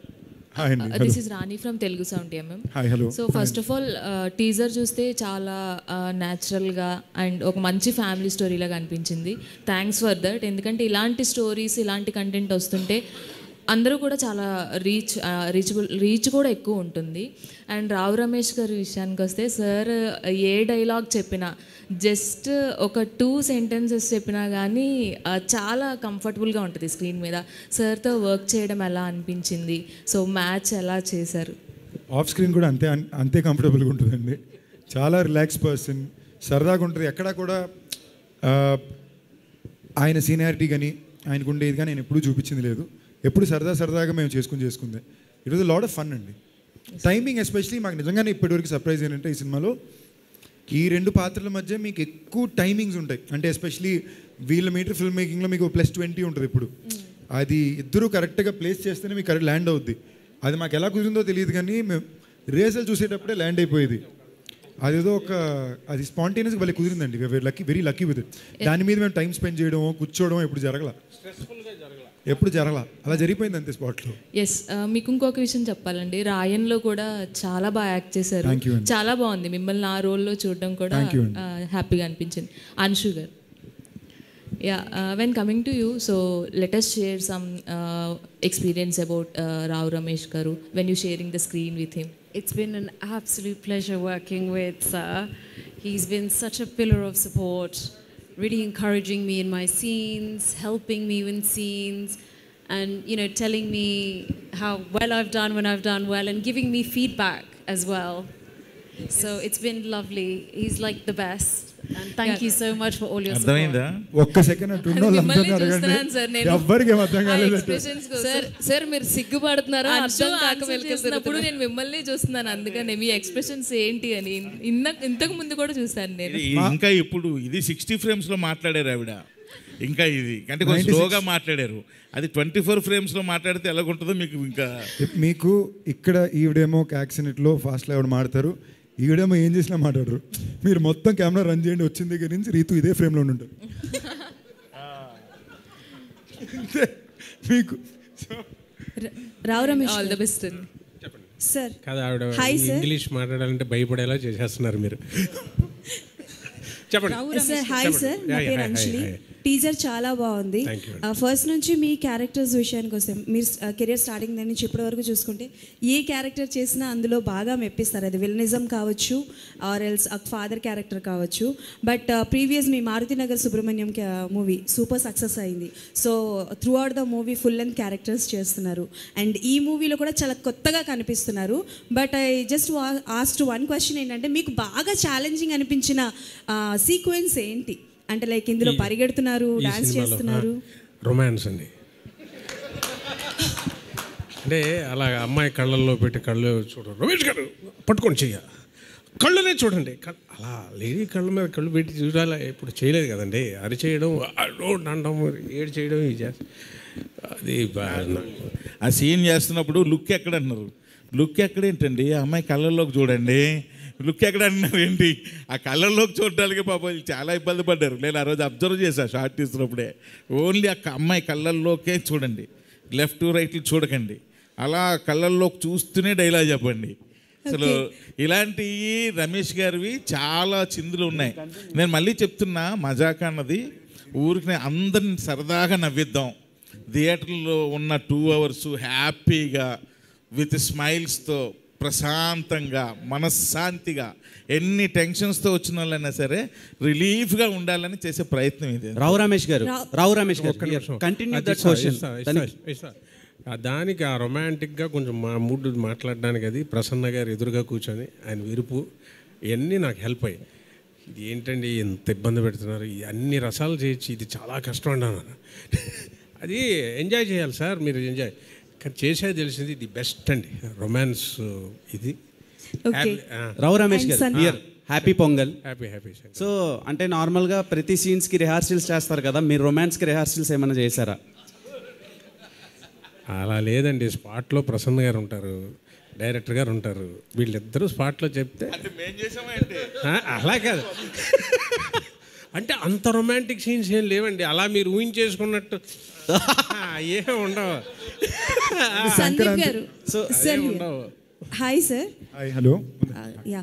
this is Rani from Telugu sound TMM. So first of all teaser చూస్తే చాలా న్యాచురల్గా అండ్ ఒక మంచి ఫ్యామిలీ స్టోరీలాగా అనిపించింది. Thanks for that. ఎందుకంటే ఇలాంటి స్టోరీస్, ఇలాంటి కంటెంట్ వస్తుంటే అందరూ కూడా చాలా రీచ్ కూడా ఎక్కువ ఉంటుంది. అండ్ రావు రమేష్ గారి విషయానికి వస్తే, సార్ ఏ డైలాగ్ చెప్పినా, జస్ట్ ఒక 2 sentences చెప్పినా కానీ చాలా కంఫర్టబుల్గా ఉంటుంది స్క్రీన్ మీద. సార్తో వర్క్ చేయడం ఎలా అనిపించింది? సో మ్యాచ్ ఎలా చేశారు? ఆఫ్ స్క్రీన్ కూడా అంతే కంఫర్టబుల్గా ఉంటుందండి. చాలా రిలాక్స్ పర్సన్, సరదాగా ఉంటుంది. ఎక్కడా కూడా ఆయన సీనియారిటీ కానీ ఆయనకు ఉండేది కానీ నేను ఎప్పుడూ చూపించింది లేదు. ఎప్పుడు సరదాగా మేము చేసుకుంది. It was lot of fun అండి. టైమింగ్ ఎస్పెషలీ మాకు నిజంగానే ఇప్పటివరకు సర్ప్రైజ్ ఏంటంటే ఈ సినిమాలో ఈ 2 పాత్రల మధ్య మీకు ఎక్కువ టైమింగ్స్ ఉంటాయి. అంటే ఎస్పెషలీ వీళ్ళ మీటర్ ఫిల్మ్ మేకింగ్లో మీకు +20 ఉంటుంది. ఇప్పుడు అది ఇద్దరు కరెక్ట్గా ప్లేస్ చేస్తేనే మీకు కరెక్ట్ ల్యాండ్ అవుద్ది. అది మాకు ఎలా కుదిరిందో తెలియదు కానీ మేము రేసలు చూసేటప్పుడే ల్యాండ్ అయిపోయేది. అదేదో అది స్పాంటేనియస్గా భలే కుదిరిందండి. Very lucky with it. దాని మీద మేము టైం స్పెండ్ చేయడం కూర్చోవడం ఎప్పుడు జరగల అలా జరిగిపోయింది అంతే స్పాట్లో. ఎస్, మీకు ఇంకొక విషయం చెప్పాలండి, రాయన్లో కూడా చాలా బాగా యాక్ట్ చేశారు. చాలా బాగుంది మిమ్మల్ని ఆ రోల్లో చూడడం కూడా హ్యాపీగా అనిపించింది. అన్షు గారు, when coming to you, so let us share some experience about Rao Ramesh garu when you sharing the screen with him. It's been an absolute pleasure working with Sir. He's been such a pillar of support, really encouraging me in my scenes, helping me in scenes, and telling me how well I've done when I've done well, and giving me feedback as well. So it's been lovely. He's like the best. And thank you so much for all your support. అర్థమైందా? ఒక్క second ఎవ్వరికి అర్థం కాలేదు sir. మీరు సిగ్గుపడుతున్నారా? అర్థం కాక వెళ్తున్నప్పుడు నేను మిమ్మల్ని చూస్తున్నాను, అందుకని మీ ఎక్స్ప్రెషన్స్ ఏంటి అని ఇంతకు ముందు కూడా చూసాను నేను. ఇంకా ఇప్పుడు ఇది 60 ఫ్రేమ్స్లో మాట్లాడారు ఆవిడ, ఇంకా ఇది అంటే కొంచెం స్లోగా మాట్లాడారు. అది 24 ఫ్రేమ్స్లో మాట్లాడితే ఎలాగుంటుందో మీకు ఇక్కడ ఈవిడేమో యాక్సిడెంట్లో ఫాస్ట్లో ఎవడు మాడతారు, ఈవిడేమో ఏం చేసినా మాట్లాడరు. మీరు మొత్తం కెమెరా రన్ చేయండి, వచ్చిన దగ్గర నుంచి రీతు ఇదే ఫ్రేమ్లో ఉంటారు మీకు. Rao Ramesh, all the best sir. కాదు, ఆవిడ ఇంగ్లీష్ మాట్లాడాలంటే భయపడేలా చేసేస్తున్నారు మీరు. చెప్పండి సార్. హాయ్ సార్, నా పేరు అంజలి. టీజర్ చాలా బాగుంది. ఫస్ట్ నుంచి మీ క్యారెక్టర్స్ విషయానికి వస్తే మీరు కెరియర్ స్టార్టింగ్ దగ్గర నుంచి ఇప్పటి వరకు చూసుకుంటే ఏ క్యారెక్టర్ చేసినా అందులో బాగా మెప్పిస్తారు. అది విలనిజం కావచ్చు, ఆర్ ఎల్స్ ఫాదర్ క్యారెక్టర్ కావచ్చు. బట్ ప్రీవియస్ మీ Maruthinagar Subramanyam movie super success అయింది. So throughout the movie full length characters చేస్తున్నారు. అండ్ ఈ మూవీలో కూడా చాలా కొత్తగా కనిపిస్తున్నారు. But I just asked one question ఏంటంటే, మీకు బాగా ఛాలెంజింగ్ అనిపించిన సీక్వెన్స్ ఏంటి? అంటే లైక్ ఇందులో పరిగెడుతున్నారు, డాన్స్ చేస్తున్నారు, రొమాన్స్ అండి. అంటే అలా అమ్మాయి కళ్ళల్లో పెట్టి కళ్ళు చూడండి, రమేష్ గారు పట్టుకొని చెయ్య, కళ్ళనే చూడండి, అలా లేడీ కళ్ళ మీద కళ్ళు పెట్టి చూడాలి. ఇప్పుడు చేయలేదు కదండి, అరి చేయడం, అనడం, ఏడు చేయడం, అది ఆ సీన్ చేస్తున్నప్పుడు లుక్ ఎక్కడ అన్నారు, లుక్ ఎక్కడేంటండి, ఆ అమ్మాయి కళ్ళల్లోకి చూడండి, లుక్ ఎక్కడ అన్నారు ఏంటి, ఆ కళ్ళల్లోకి చూడడానికి పాపం చాలా ఇబ్బంది పడ్డారు. నేను ఆ రోజు అబ్జర్వ్ చేశాను షార్ట్ తీసినప్పుడే. ఓన్లీ ఆ అమ్మాయి కళ్ళల్లోకే చూడండి, లెఫ్ట్ రైట్లు చూడకండి, అలా కళ్ళల్లోకి చూస్తూనే డైలాగ్ చెప్పండి. అసలు ఇలాంటివి రమేష్ గారివి చాలా చిందులు ఉన్నాయి. నేను మళ్ళీ చెప్తున్నా, మజాక్ అన్నది ఊరికి అందరిని సరదాగా నవ్విద్దాం. థియేటర్లో ఉన్న 2 hours హ్యాపీగా విత్ స్మైల్స్తో ప్రశాంతంగా మనశ్శాంతిగా ఎన్ని టెన్షన్స్తో వచ్చిన వాళ్ళైనా సరే రిలీఫ్గా ఉండాలని చేసే ప్రయత్నం ఇది. రావు రమేష్ గారు కంటిన్యూ దట్ క్వశ్చన్. దానికి ఆ రొమాంటిక్గా కొంచెం మా మూడ్ మాట్లాడడానికి అది ప్రసన్న గారు ఎదురుగా కూర్చొని ఆయన విరుపు ఇవన్నీ నాకు హెల్ప్ అయ్యాయి. ఇది ఏంటండి ఎంత ఇబ్బంది పెడుతున్నారు, అన్ని రసాలు చేయొచ్చు, ఇది చాలా కష్టం అన్నాను. అది ఎంజాయ్ చేయాలి సార్, మీరు ఎంజాయ్ చేసేది తెలిసింది. ఇది బెస్ట్ అండి రొమాన్స్ ఇది. రావు రమేష్ గారు హ్యాపీ పొంగల్. హ్యాపీ. సో అంటే నార్మల్గా ప్రతి సీన్స్కి రిహార్సల్స్ చేస్తారు కదా, మీరు రొమాన్స్కి రిహార్సల్స్ ఏమైనా చేశారా? అలా లేదండి, స్పాట్లో ప్రసన్న గారు ఉంటారు, డైరెక్టర్ గారు ఉంటారు, వీళ్ళిద్దరూ స్పాట్లో చెప్తే అలా కాదు. అంటే అంత రొమాంటిక్ సీన్స్ ఏం లేవండి, అలా మీరు ఊహించేసుకున్నట్టు ఏం ఉండవు. సందీప్ గారు, hi sir. Hello. Yeah,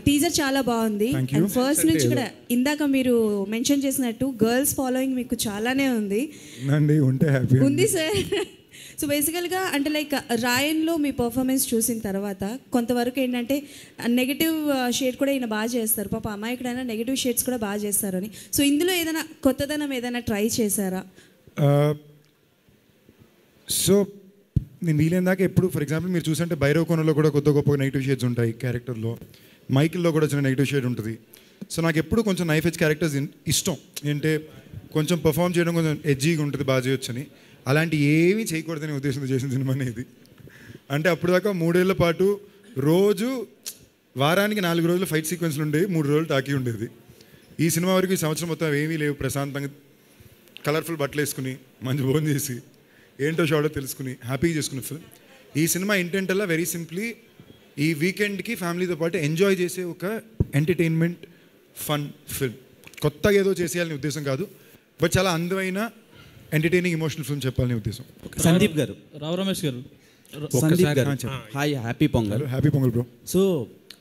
teaser చాలా బాగుంది. అండ్ ఫస్ట్ నుంచి కూడా ఇందాక మీరు మెన్షన్ చేసినట్టు గర్ల్స్ ఫాలోయింగ్ మీకు చాలానే ఉంది సార్. సో బేసికల్గా అంటే లైక్ రాయన్లో మీ పర్ఫార్మెన్స్ చూసిన తర్వాత కొంతవరకు ఏంటంటే నెగిటివ్ షేడ్ కూడా ఈయన బాగా చేస్తారు, పాప అమాయకుడైనా నెగిటివ్ షేడ్స్ కూడా బాగా చేస్తారని. సో ఇందులో ఏదైనా కొత్తదనం ఏదైనా ట్రై చేశారా? సో నేను వీలైన దాకా ఎప్పుడు ఫర్ ఎగ్జాంపుల్ మీరు చూసంటే భైరవ కోణంలో కూడా కొత్త గొప్ప నెగిటివ్ షేడ్స్ ఉంటాయి క్యారెక్టర్లో, మైకిల్లో కూడా చిన్న నెగిటివ్ షేడ్ ఉంటుంది. సో నాకు ఎప్పుడు కొంచెం నైఫ్ ఎడ్జ్ క్యారెక్టర్స్ ఇష్టం, ఏంటంటే కొంచెం పర్ఫామ్ చేయడం కొంచెం ఎడ్జీగా ఉంటుంది, బాగా చేయొచ్చని. అలాంటి ఏమీ చేయకూడదని ఉద్దేశంతో చేసిన సినిమా ఇది. అంటే అప్పుడు దాకా 3 ఏళ్ల పాటు రోజు వారానికి 4 రోజులు ఫైట్ సీక్వెన్స్లు ఉండేవి, 3 రోజులు టాకీ ఉండేది. ఈ సినిమా వరకు ఈ సంవత్సరం మొత్తం ఏమీ లేవు, ప్రశాంతంగా కలర్ఫుల్ బట్టలు వేసుకుని మంచి భోజనం చేసి ఏంటో షాడో తెలుసుకుని హ్యాపీగా చేసుకునే ఫిల్మ్. ఈ సినిమా ఇంటెంట్ అలా వెరీ సింప్లీ ఈ వీకెండ్కి ఫ్యామిలీతో పాటు ఎంజాయ్ చేసే ఒక ఎంటర్టైన్మెంట్ ఫన్ ఫిల్మ్. కొత్తగా ఏదో చేసేయాలనే ఉద్దేశం కాదు, బట్ చాలా అందమైన ఎంటర్టైనింగ్ ఎమోషనల్ ఫిల్మ్ చెప్పాలనే ఉద్దేశం. సందీప్ గారు, రావు రమేష్ గారు, సందీప్ గారు, hi, happy pongal. Happy pongal bro. So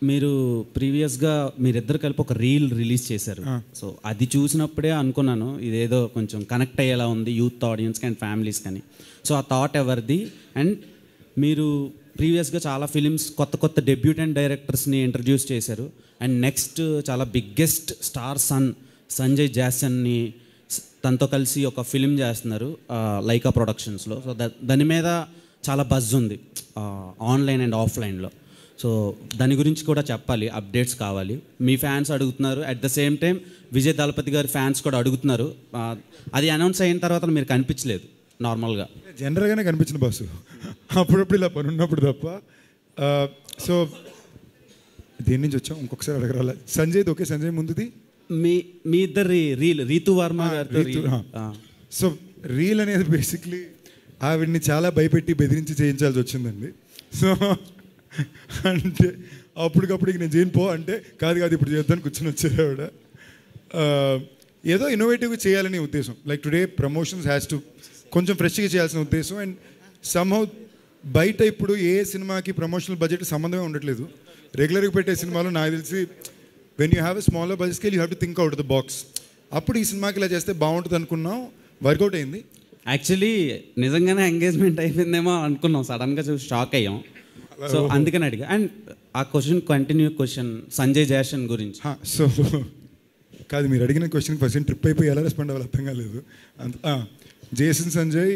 మీరు ప్రీవియస్గా మీరిద్దరు కలిపి ఒక రీల్ రిలీజ్ చేశారు. సో అది చూసినప్పుడే అనుకున్నాను ఇదేదో కొంచెం కనెక్ట్ అయ్యేలా ఉంది యూత్ ఆడియన్స్కి అండ్ ఫ్యామిలీస్ కానీ. సో ఆ థాట్ ఎవరిది? అండ్ మీరు ప్రీవియస్గా చాలా ఫిలిమ్స్ కొత్త కొత్త డెబ్యూటెంట్ డైరెక్టర్స్ని ఇంట్రడ్యూస్ చేశారు. అండ్ నెక్స్ట్ చాలా బిగ్గెస్ట్ స్టార్ సంజయ్ జాసన్ని తనతో కలిసి ఒక ఫిలిం చేస్తున్నారు లైకా ప్రొడక్షన్స్లో. సో దాని మీద చాలా బజ్ ఉంది ఆన్లైన్ అండ్ ఆఫ్లైన్లో. సో దాని గురించి కూడా చెప్పాలి, అప్డేట్స్ కావాలి. మీ ఫ్యాన్స్ అడుగుతున్నారు, at the same time Vijay Thalapathy garu fans కూడా అడుగుతున్నారు. అది అనౌన్స్ అయిన తర్వాత మీరు కనిపించలేదు నార్మల్గా. జనరల్గానే కనిపించిన బాసు, అప్పుడప్పుడు ఇలా పని ఉన్నప్పుడు తప్ప. సో దేని నుంచి వచ్చాం ఇంకొకసారి అడగరాల. సంజయ్ ఓకే, సంజయ్ ముందుది మీ ఇద్దరి రీల్ రీతు వర్మ గారితో. సో రీల్ అనేది బేసిక్లీ ఆవిడ్ని చాలా భయపెట్టి బెదిరించి చేయించాల్సి వచ్చిందండి. సో అంటే అప్పటికప్పుడు నేను చేయను పో అంటే కాదు ఇప్పుడు చేద్దానికి కూర్చొని వచ్చేది ఆవిడ. ఏదో ఇన్నోవేటివ్గా చేయాలనే ఉద్దేశం. Like today promotions has to కొంచెం ఫ్రెష్గా చేయాల్సిన ఉద్దేశం. అండ్ సమ్హౌ బయట ఇప్పుడు ఏ సినిమాకి ప్రమోషనల్ బడ్జెట్ సంబంధమే ఉండట్లేదు. రెగ్యులర్గా పెట్టే సినిమాలో నాకు తెలిసి when you have a smaller budget scale you have to think out the box. అప్పుడు ఈ సినిమాకి ఇలా చేస్తే బాగుంటుంది అనుకున్నాం, వర్కౌట్ అయింది. యాక్చువల్లీ నిజంగానే ఎంగేజ్మెంట్ అయిపోయిందేమో అనుకున్నాం, సడన్గా చూసి షాక్ అయ్యాం. సో అందుకని అడిగా. అండ్ ఆ క్వశ్చన్ సంజయ్ జాసన్ గురించి. సో కాదు, మీరు అడిగిన క్వశ్చన్ ఫస్ట్ ట్రిప్ అయిపోయి ఎలా రెస్పాండ్ అవ్వాలి అర్థం కాలేదు. జేసన్ సంజయ్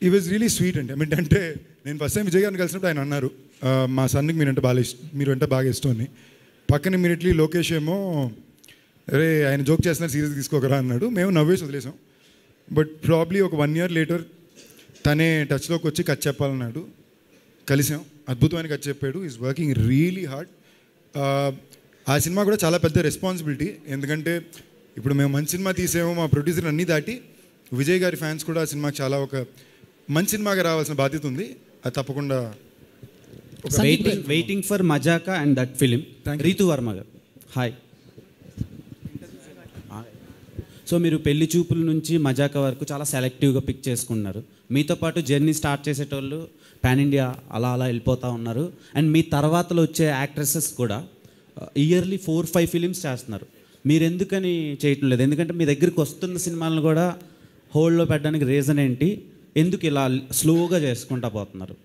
ఈ వాజ్ రియలీ స్వీట్ అండి. అంటే నేను ఫస్ట్ టైం విజయ్ గారిని కలిసినప్పుడు ఆయన అన్నారు మా సన్నికి మీరు అంటే బాగా ఇష్టం అని. పక్కన ఇమీడియట్లీ లోకేష్ ఏమో అరే ఆయన జోక్ చేస్తున్నారు సీరియస్ తీసుకోకరా అన్నాడు. మేము నవ్వేసి వదిలేసాం. బట్ ప్రాబ్లీ ఒక 1 year లేటర్ తనే టచ్లోకి వచ్చి కథ చెప్పాలన్నాడు. కలిసాం, అద్భుతమైన కథ చెప్పాడు. Is working really hard. ఆ సినిమా కూడా చాలా పెద్ద రెస్పాన్సిబిలిటీ. ఎందుకంటే ఇప్పుడు మేము మంచి సినిమా తీసేమో మా ప్రొడ్యూసర్ అన్నీ దాటి విజయ్ గారి ఫ్యాన్స్ కూడా ఆ సినిమాకి చాలా ఒక మంచి సినిమాగా రావాల్సిన బాధ్యత ఉంది. అది తప్పకుండా waiting for Mazaka and that film. Ritu Varma garu hi. So మీరు పెళ్లి చూపుల నుంచి మజాకా వరకు చాలా సెలెక్టివ్గా పిక్ చేసుకున్నారు. మీతో పాటు జర్నీ స్టార్ట్ చేసేటోళ్ళు పాన్ ఇండియా అలా వెళ్ళిపోతూ ఉన్నారు. అండ్ మీ తర్వాతలో వచ్చే యాక్ట్రెసెస్ కూడా ఇయర్లీ 4-5 ఫిలిమ్స్ చేస్తున్నారు. మీరు ఎందుకని చేయటం లేదు? ఎందుకంటే మీ దగ్గరికి వస్తున్న సినిమాలను కూడా హోల్డ్లో పెట్టడానికి రీజన్ ఏంటి? ఎందుకు ఇలా స్లోగా చేసుకుంటా పోతున్నారు?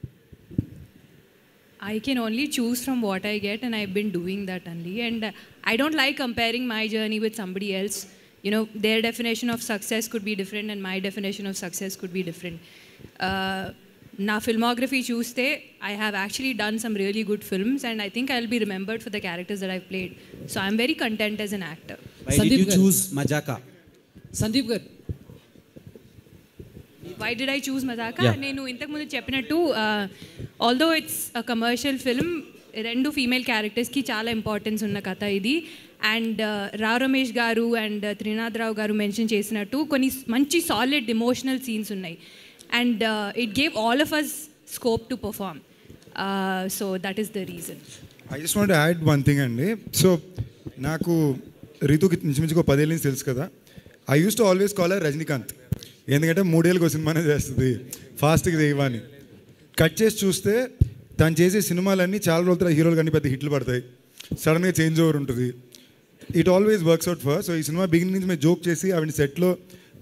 I can only choose from what I get, and I've been doing that only. And I don't like comparing my journey with somebody else. You know, their definition of success could be different, and my definition of success could be different. Na filmography chuste, I have actually done some really good films, and I think I'll be remembered for the characters that I've played. So I'm very content as an actor. Why did you choose Majaka? Sandeep garu, why did I choose Mazaka? Yeah. Nenu intaku mundu cheppinattu, although it's a commercial film, rendu female characters ki chaala importance unna katha idi. And Rao Ramesh garu and Trinad Rao garu mention chesinattu konni manchi solid emotional scenes unnai. And it gave all of us scope to perform. So that is the reason. I just want to add one thing అండి. So నాకు రీతుకి ఇంచుమించుగా 10 ఏళ్ళ నుంచి తెలుసు కదా. I use to always call her Rajinikanth. ఎందుకంటే 3 ఏళ్ళకి ఒక సినిమానే చేస్తుంది, ఫాస్ట్గా చేయమని. కట్ చేసి చూస్తే తను చేసే సినిమాలన్నీ చాలా రోజుల తర్వాత హీరోలు కానీ పెద్ద హిట్లు పడతాయి, సడన్గా చేంజ్ ఓవర్ ఉంటుంది. It always works out for. So ఈ సినిమా బిగినింగ్ నుంచి మేము జోక్ చేసి ఆవిడ సెట్లో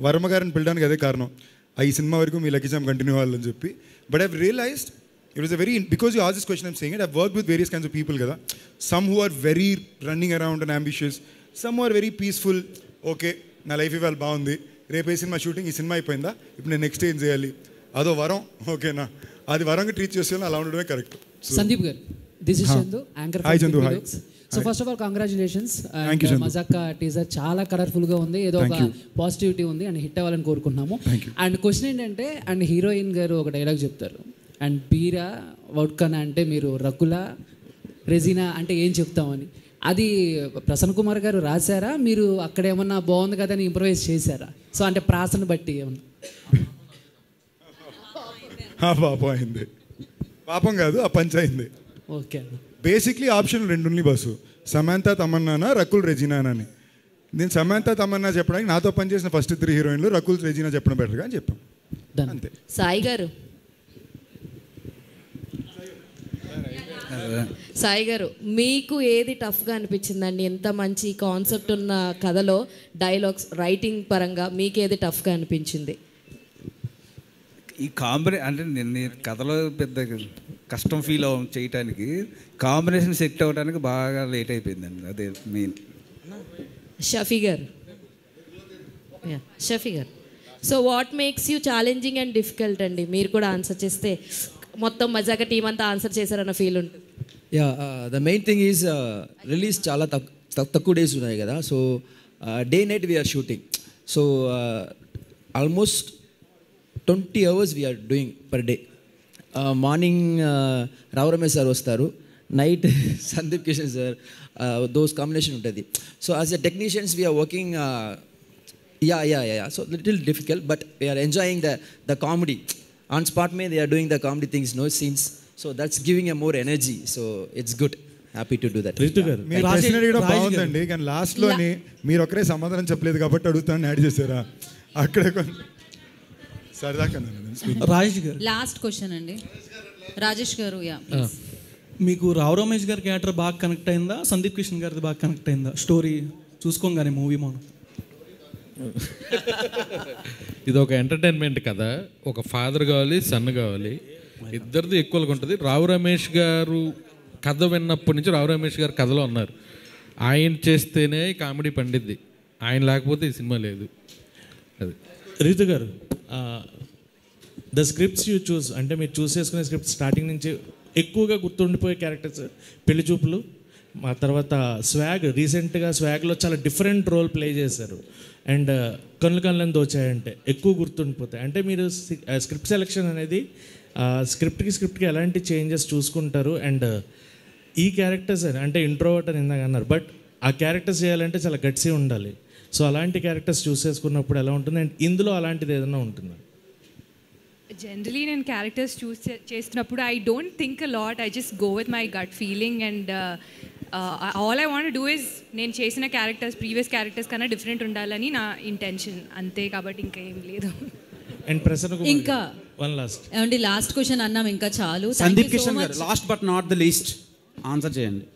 వర్మ గారిని పిలడానికి అదే కారణం. ఈ సినిమా వరకు మీ లక్కీ చామ్ కంటిన్యూ అవ్వాలని చెప్పి. But I've realized it was a very, because you ask this question I'm saying it, I've work with various kinds of people కదా. Some who are very running around and ambitious, some are very peaceful. Okay నా life ఇవాళ బాగుంది, రేపు ఏ cinema shooting, ఈ cinema అయిపోయిందా, ఇప్పుడు నేను నెక్స్ట్ ఏం చేయాలి, అదో వరం, ఓకేనా, అది వరంగా ట్రీట్ చేసేయాలి, అలా ఉండడమే correct. Sandeep garu, this is Chandu, anchor. Hi Chandu. Hi. So first of all congratulations. Mazaka teaser చాలా కలర్ఫుల్గా ఉంది, ఏదో ఒక పాజిటివిటీ ఉంది అండ్ హిట్ అవ్వాలని కోరుకుంటున్నాము. అండ్ క్వశ్చన్ ఏంటంటే, అండ్ హీరోయిన్ గారు ఒక డైలాగ్ చెప్తారు, అండ్ బీరా వడ్కనా అంటే మీరు రకులా రెజినా అంటే ఏం చెప్తామని. అది ప్రసన్న కుమార్ గారు రాశారా, మీరు అక్కడ ఏమన్నా బాగుంది కదా అని ఇంప్రవైజ్ చేశారా? సో అంటే ప్రాసను బట్టి ఏమన్నా ఆ పాపం అయింది. పాపం కాదు, ఆ పంచ్ అయింది. ఓకే. బేసిక్లీ ఆప్షన్ రెండు ఉన్నాయి బస్సు, సమంత తమన్నానా, రకుల్ రెజీనానా అని. నేను సమంత తమన్నా చెప్పడానికి నాతో పనిచేసిన ఫస్ట్ 3 హీరోయిన్లు రకుల్ రెజీనా చెప్పడం బెటర్గా అని చెప్పాం. అంతే. సాయి గారు, సాయి గారు మీకు ఏది టఫ్గా అనిపించిందండి? ఎంత మంచి కాన్సెప్ట్ ఉన్న కథలో డైలాగ్స్ రైటింగ్ పరంగా మీకు ఏది టఫ్గా అనిపించింది? ఈ అంటే నేను కథలో పెద్ద కష్టం ఫీల్ చేయటానికి కాంబినేషన్ సెట్ అవ్వడానికి బాగా లేట్ అయిపోయిందండి, అదే main. Shafi garu, Shafi garu, so what makes you challenging and difficult అండి? మీరు కూడా ఆన్సర్ చేస్తే మొత్తం మజాక టీం అంతా ఆన్సర్ చేశారన్న ఫీల్ ఉంటుంది. The main thing is release చాలా తక్కువ డేస్ ఉన్నాయి కదా, so day night we're shooting. So almost 20 hours we're doing per day. Morning Rao Ramesh sir వస్తారు, night Sandeep Kishan sir, those combination ఉంటుంది. So as a technicians we're working, so little difficult, but we are enjoying the comedy. On spot mein they are doing the comedy things, no scenes, so that's giving a more energy, so it's good, happy to do that. Ritu గారు మీరు ప్రశ్న అడగడం బాగుందండి, కానీ లాస్ట్లోని మీరు ఒకరే సమాధానం చెప్పలేదు కాబట్టి అడుగుతాను యాడ్ చేశారా అక్కడే సరదాగా. రాజేష్ గారు లాస్ట్ క్వశ్చన్ అండి. రాజేష్ గారు, మీకు రావు రమేష్ గారి క్యారెక్టర్ బాగా కనెక్ట్ అయిందా, సందీప్ కిషన్ గారిది బాగా కనెక్ట్ అయిందా? స్టోరీ చూసుకోగానే మూవీ మనం ఇది ఒక ఎంటర్టైన్మెంట్ కదా, ఒక ఫాదర్ కావాలి, సన్ కావాలి, ఇద్దరిది ఈక్వల్గా ఉంటుంది. రావు రమేష్ గారు కథ విన్నప్పటి నుంచి రావు రమేష్ గారు కథలో ఉన్నారు. ఆయన చేస్తేనే కామెడీ పండిద్ది, ఆయన లేకపోతే ఈ సినిమా లేదు. అది రీతు గారు, ద స్క్రిప్ట్స్ యూ చూస్, అంటే మీరు చూస్ చేసుకునే స్క్రిప్ట్ స్టార్టింగ్ నుంచి ఎక్కువగా గుర్తుండిపోయే క్యారెక్టర్స్ పెళ్లి చూపులు, ఆ తర్వాత స్వాగ్, రీసెంట్గా స్వాగ్లో చాలా డిఫరెంట్ రోల్ ప్లే చేశారు. అండ్ కళ్ళు కళ్ళని దోచాయంటే ఎక్కువ గుర్తుండిపోతాయి. అంటే మీరు స్క్రిప్ట్ సెలెక్షన్ అనేది స్క్రిప్ట్కి ఎలాంటి చేంజెస్ చూసుకుంటారు? అండ్ ఈ క్యారెక్టర్స్ అంటే ఇంట్రోవర్ట్ అని ఇందాక అన్నారు, బట్ ఆ క్యారెక్టర్స్ చేయాలంటే చాలా గట్సీ ఉండాలి. సో అలాంటి క్యారెక్టర్స్ చూస్ చేసుకున్నప్పుడు ఎలా ఉంటుంది, అండ్ ఇందులో అలాంటిది ఏదైనా ఉంటుందా? జనరలీ నేను క్యారెక్టర్స్ చూస్ చేస్తున్నప్పుడు I don't think a lot, I just go with my gut feeling. And all I want do is నేను చేసిన క్యారెక్టర్స్ ప్రీవియస్ క్యారెక్టర్స్ కన్నా డిఫరెంట్ ఉండాలని నా ఇంటెన్షన్, అంతే. కాబట్టి ఇంకా ఏం లేదు. ఇంకా ఏమండి లాస్ట్ క్వశ్చన్ అన్నాం, ఇంకా చాలు. సందీప్ కిషన్ గారు, last but not the least answer చేయండి.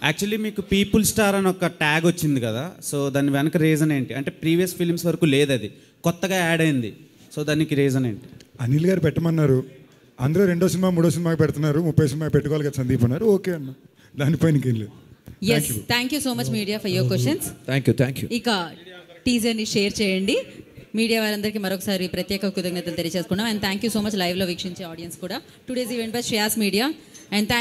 యాక్చువల్లీ మీకు పీపుల్ స్టార్ అని ఒక ట్యాగ్ వచ్చింది కదా, సో దాని వెనక రీజన్ ఏంటి? అంటే ప్రీవియస్ ఫిలిమ్స్ వరకు లేదు, అది కొత్తగా యాడ్ అయింది, సో దానికి రీజన్ ఏంటి? అనిల్ గారు పెట్టమన్నారు, అందరూ 2వ సినిమా 3వ సినిమాకి పెడుతున్నారు, 30వ సినిమా పెట్టుకోవాలి కదా సందీప్ అన్నారు, ఓకే అన్న, దానిపైన ఇంకేం లేదు. Yes, thank you so much media for your questions. Thank you. ఇక టీజర్ని షేర్ చేయండి. మీడియా వారందరికీ మరొకసారి ప్రత్యేక కృతజ్ఞతలు తెలియజేసుకున్నాం. And thank you so much లైవ్లో వీక్షించే ఆడియన్స్ కూడా. Today's event by Shreyas Media. And thank